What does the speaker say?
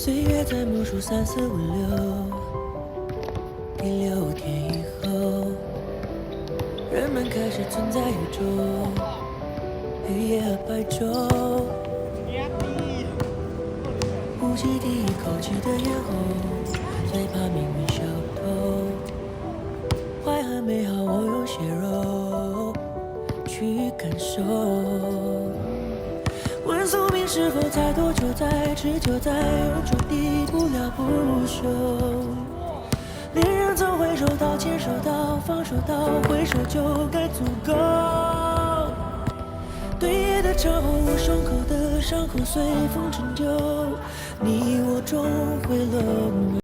岁月在默数3、4、5、6，第6天以后，人们开始存在宇宙，黑夜和白昼。呼吸第一口气的咽喉，最怕命运小偷。坏和美好，我用血肉去感受。问宿命是否猜多久在持久在永久地不了不休。恋人总会收到牵手到放手到挥手就该足够。对夜的长虹，胸口的伤口随风陈旧，你我终会落幕。